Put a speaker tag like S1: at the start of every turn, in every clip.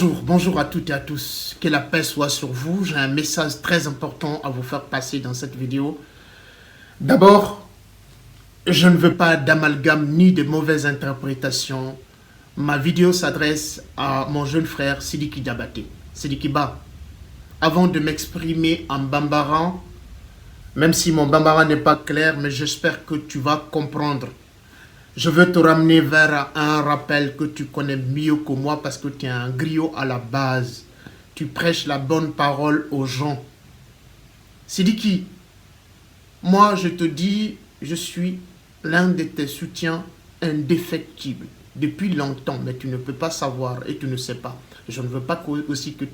S1: Bonjour à toutes et à tous, que la paix soit sur vous. J'ai un message très important à vous faire passer dans cette vidéo. D'abord, je ne veux pas d'amalgame ni de mauvaises interprétations. Ma vidéo s'adresse à mon jeune frère Sidiki Diabaté. Sidiki Ba, avant de m'exprimer en bambara, même si mon bambara n'est pas clair, mais j'espère que tu vas comprendre. Je veux te ramener vers un rappel que tu connais mieux que moi parce que tu es un griot à la base. Tu prêches la bonne parole aux gens. Sidiki, moi je te dis, je suis l'un de tes soutiens indéfectibles depuis longtemps, mais tu ne peux pas savoir et tu ne sais pas. Je ne veux pas aussi que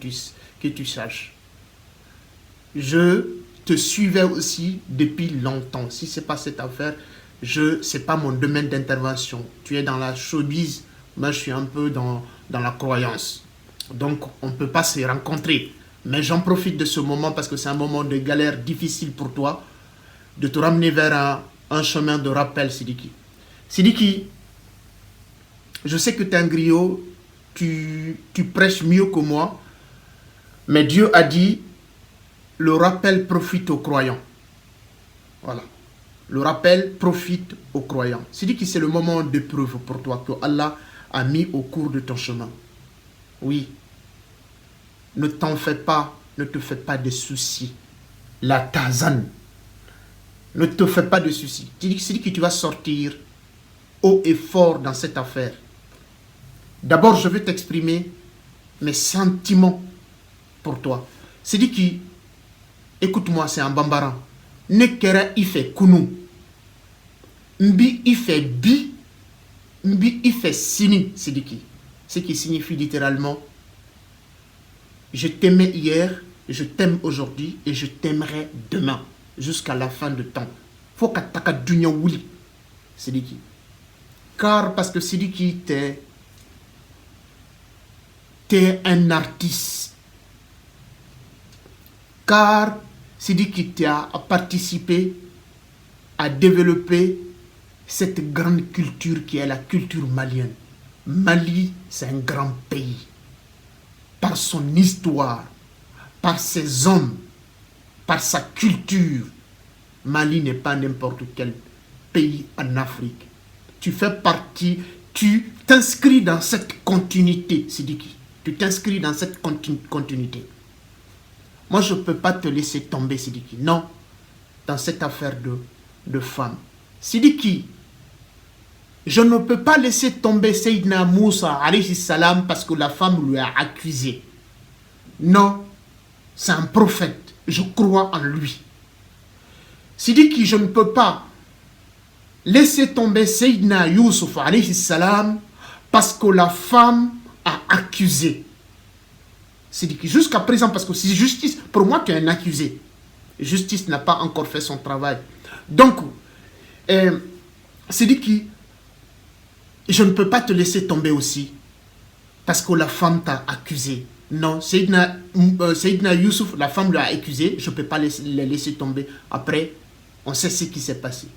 S1: tu saches. Je te suivais aussi depuis longtemps. Si ce n'est pas cette affaire, ce n'est pas mon domaine d'intervention. Tu es dans la showbiz, moi je suis un peu dans la croyance. Donc on ne peut pas se rencontrer. Mais j'en profite de ce moment parce que c'est un moment de galère difficile pour toi, de te ramener vers un chemin de rappel, Sidiki. Sidiki, je sais que tu es un griot, tu prêches mieux que moi, mais Dieu a dit, le rappel profite aux croyants. Voilà. Le rappel profite aux croyants. C'est-à-dire que c'est le moment d'épreuve pour toi que Allah a mis au cours de ton chemin. Oui. Ne t'en fais pas, ne te fais pas de soucis. La tazane. Ne te fais pas de soucis. C'est-à-dire que tu vas sortir haut et fort dans cette affaire. D'abord, je vais t'exprimer mes sentiments pour toi. C'est-à-dire que, écoute-moi, c'est un bambara. Nekera ife kunu. Mbi ife bi. Mbi ife sini. Sidiki. Ce qui signifie littéralement je t'aimais hier, je t'aime aujourd'hui et je t'aimerai demain. Jusqu'à la fin de temps. Faut qu'ataka dunya wuli. Sidiki. Car parce que Sidiki t'es un artiste. Car Sidiki a participé à développer cette grande culture qui est la culture malienne. Mali, c'est un grand pays. Par son histoire, par ses hommes, par sa culture. Mali n'est pas n'importe quel pays en Afrique. Tu fais partie, tu t'inscris dans cette continuité, Sidiki. Tu t'inscris dans cette continuité. Moi, je ne peux pas te laisser tomber, Sidiki. Non, dans cette affaire de femme. Sidiki, je ne peux pas laisser tomber Seydina Moussa, alayhi salam, parce que la femme lui a accusé. Non, c'est un prophète. Je crois en lui. Sidiki, je ne peux pas laisser tomber Seydina Youssouf, alayhi salam, parce que la femme a accusé. Sidiki, jusqu'à présent, parce que c'est justice, pour moi tu es un accusé. Justice n'a pas encore fait son travail. Donc, Sidiki, je ne peux pas te laisser tomber aussi, parce que la femme t'a accusé. Non, Seydina Youssouf, la femme l'a accusé, je ne peux pas les laisser tomber. Après, on sait ce qui s'est passé.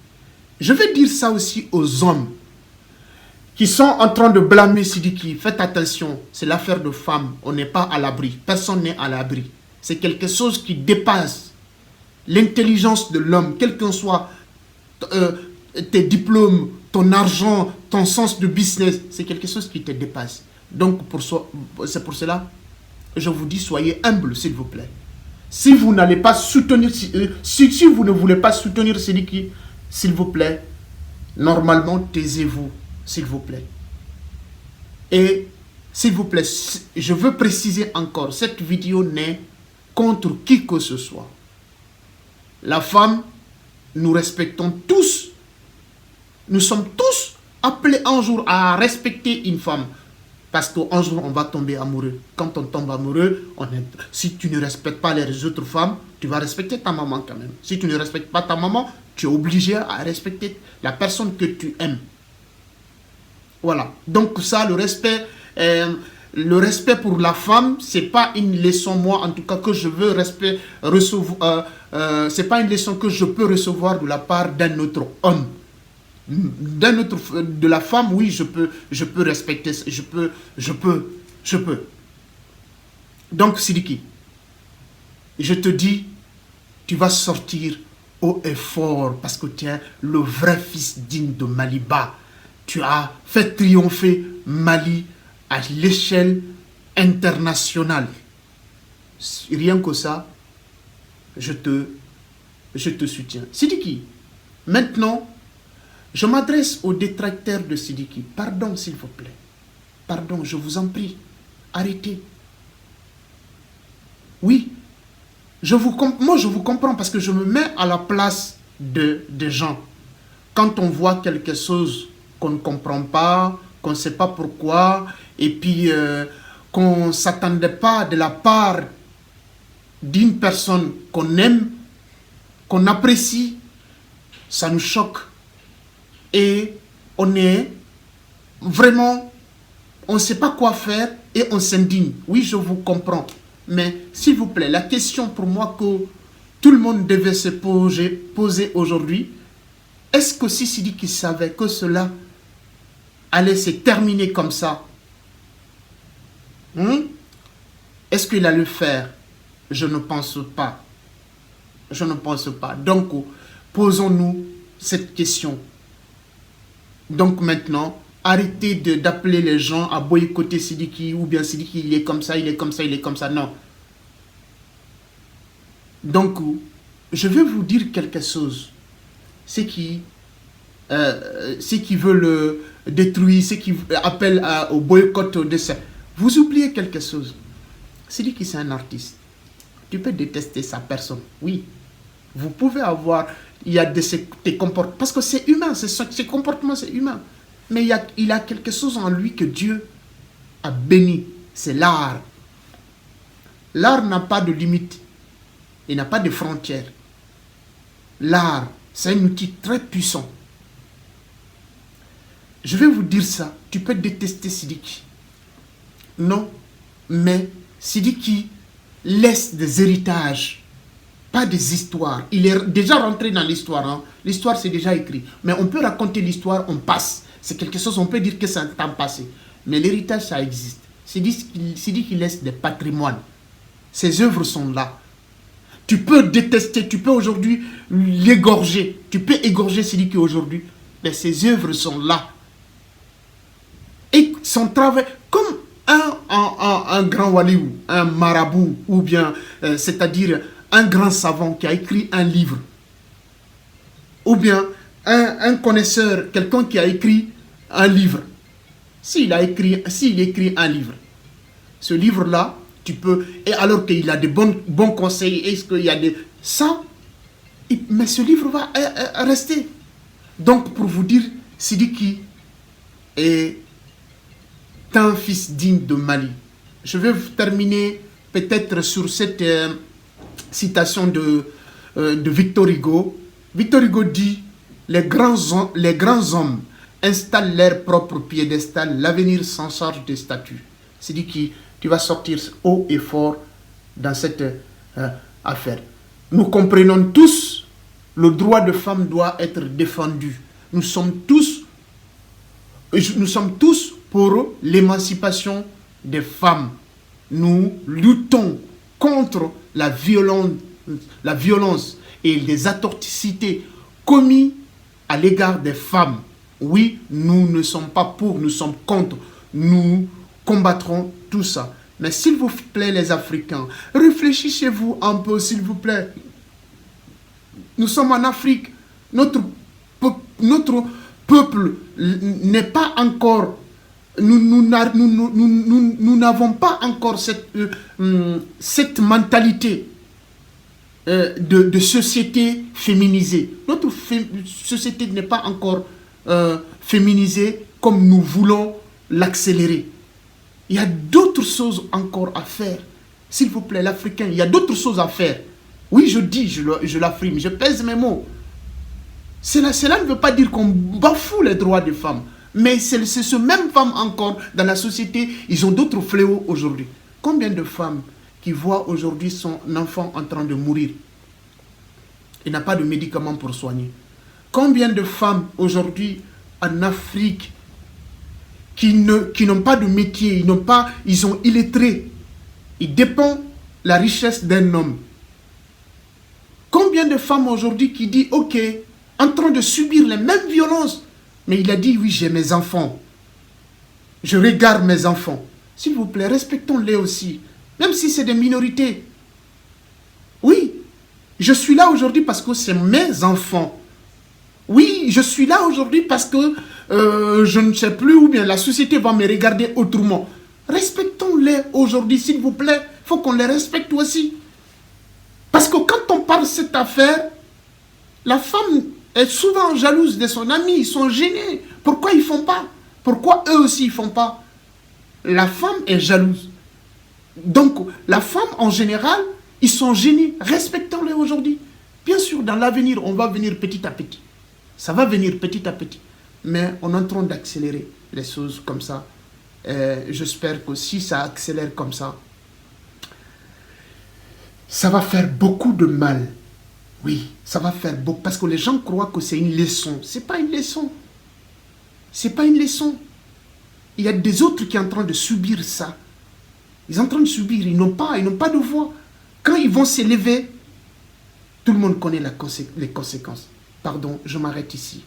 S1: Je vais dire ça aussi aux hommes qui sont en train de blâmer Sidiki. Faites attention, c'est l'affaire de femmes. On n'est pas à l'abri. Personne n'est à l'abri. C'est quelque chose qui dépasse l'intelligence de l'homme, quel que soit tes diplômes, ton argent, ton sens de business. C'est quelque chose qui te dépasse. Donc, c'est pour cela, je vous dis, soyez humbles, s'il vous plaît. Si vous n'allez pas soutenir, si vous ne voulez pas soutenir Sidiki, s'il vous plaît, normalement, taisez-vous. S'il vous plaît. Et s'il vous plaît, je veux préciser encore, cette vidéo n'est contre qui que ce soit. La femme, nous respectons tous. Nous sommes tous appelés un jour à respecter une femme. Parce qu'un jour, on va tomber amoureux. Quand on tombe amoureux, si tu ne respectes pas les autres femmes, tu vas respecter ta maman quand même. Si tu ne respectes pas ta maman, tu es obligé à respecter la personne que tu aimes. Voilà, donc ça, le respect pour la femme, c'est pas une leçon, moi en tout cas, que je veux recevoir, c'est pas une leçon que je peux recevoir de la part d'un autre homme. De la femme, oui, je peux respecter, je peux. Donc, Sidiki, je te dis, tu vas sortir haut et fort parce que tu es le vrai fils digne de Maliba. Tu as fait triompher Mali à l'échelle internationale. Rien que ça, je te soutiens. Sidiki, maintenant, je m'adresse aux détracteurs de Sidiki. Pardon, s'il vous plaît. Pardon, je vous en prie. Arrêtez. Oui, moi je vous comprends parce que je me mets à la place des gens. Quand on voit quelque chose qu'on ne comprend pas, qu'on ne sait pas pourquoi, et puis qu'on ne s'attendait pas de la part d'une personne qu'on aime, qu'on apprécie, ça nous choque. Et on est vraiment, on ne sait pas quoi faire et on s'indigne. Oui, je vous comprends. Mais s'il vous plaît, la question pour moi que tout le monde devait se poser aujourd'hui, est-ce que si Sidiki savait que cela allait se terminer comme ça, est-ce qu'il allait le faire? Je ne pense pas. Je ne pense pas. Donc, posons-nous cette question. Donc maintenant, arrêtez d'appeler les gens à boycotter Sidiki, ou bien Sidiki, il est comme ça, il est comme ça, il est comme ça. Non. Donc, je vais vous dire quelque chose. Ceux qui veulent le détruire, ceux qui appellent au boycott de ça, vous oubliez quelque chose. Sidiki, c'est un artiste. Tu peux détester sa personne, oui. Vous pouvez avoir, il y a des comportements, parce que c'est humain, ses comportements, c'est humain. Mais il a quelque chose en lui que Dieu a béni, c'est l'art. L'art n'a pas de limite, il n'a pas de frontières. L'art, c'est un outil très puissant. Je vais vous dire ça, tu peux détester Sidiki. Non, mais Sidiki laisse des héritages, pas des histoires. Il est déjà rentré dans l'histoire. Hein. L'histoire, c'est déjà écrit. Mais on peut raconter l'histoire, on passe. C'est quelque chose, on peut dire que c'est un temps passé. Mais l'héritage, ça existe. Sidiki laisse des patrimoines. Ses œuvres sont là. Tu peux détester, tu peux aujourd'hui l'égorger. Tu peux égorger Sidiki aujourd'hui. Mais ses œuvres sont là. Et son travail, comme un grand waliou, un marabout, ou bien, c'est-à-dire un grand savant qui a écrit un livre, ou bien un connaisseur, quelqu'un qui a écrit un livre. S'il écrit un livre, ce livre-là, tu peux, et alors qu'il a de bons conseils, est-ce qu'il y a des... Ça, mais ce livre va rester. Donc, pour vous dire, Sidiki est un fils digne de Mali. Je vais terminer peut-être sur cette citation de Victor Hugo. Victor Hugo dit, les grands hommes installent leur propre piédestal, l'avenir s'en charge des statues. Sidiki, tu vas sortir haut et fort dans cette affaire. Nous comprenons tous, le droit de femme doit être défendu. Nous sommes tous pour l'émancipation des femmes. Nous luttons contre la violence et les atrocités commises à l'égard des femmes. Oui, nous ne sommes pas pour, nous sommes contre. Nous combattrons tout ça. Mais s'il vous plaît, les Africains, réfléchissez-vous un peu, s'il vous plaît. Nous sommes en Afrique. Notre peuple n'est pas encore... Nous n'avons pas encore cette mentalité de société féminisée. Notre société n'est pas encore féminisée comme nous voulons l'accélérer. Il y a d'autres choses encore à faire. S'il vous plaît, l'Africain, il y a d'autres choses à faire. Oui, je dis, je l'affirme, je pèse mes mots. Cela ne veut pas dire qu'on bafoue les droits des femmes. Mais c'est ce même femme encore dans la société, ils ont d'autres fléaux aujourd'hui. Combien de femmes qui voient aujourd'hui son enfant en train de mourir? Il n'a pas de médicaments pour soigner. Combien de femmes aujourd'hui en Afrique qui n'ont pas de métier, ils sont illettrés. il dépend la richesse d'un homme. Combien de femmes aujourd'hui qui disent, ok, en train de subir les mêmes violences, mais il a dit, oui, j'ai mes enfants. Je regarde mes enfants. S'il vous plaît, respectons-les aussi, même si c'est des minorités. Oui, je suis là aujourd'hui parce que c'est mes enfants. Oui, je suis là aujourd'hui parce que je ne sais plus où bien la société va me regarder autrement. Respectons-les aujourd'hui, s'il vous plaît. Il faut qu'on les respecte aussi. Parce que quand on parle de cette affaire, la femme est souvent jalouse de son ami. Ils sont gênés. Pourquoi ils ne font pas? Pourquoi eux aussi ils ne font pas? La femme est jalouse. Donc, la femme en général, ils sont gênés. Respectons-les aujourd'hui. Bien sûr, dans l'avenir, on va venir petit à petit. Ça va venir petit à petit. Mais on est en train d'accélérer les choses comme ça. J'espère que si ça accélère comme ça, ça va faire beaucoup de mal. Oui, ça va faire beaucoup. Parce que les gens croient que c'est une leçon. Ce n'est pas une leçon. Ce n'est pas une leçon. Il y a des autres qui sont en train de subir ça. Ils sont en train de subir. Ils n'ont pas de voix. Quand ils vont s'élever, tout le monde connaît les conséquences. Pardon, je m'arrête ici.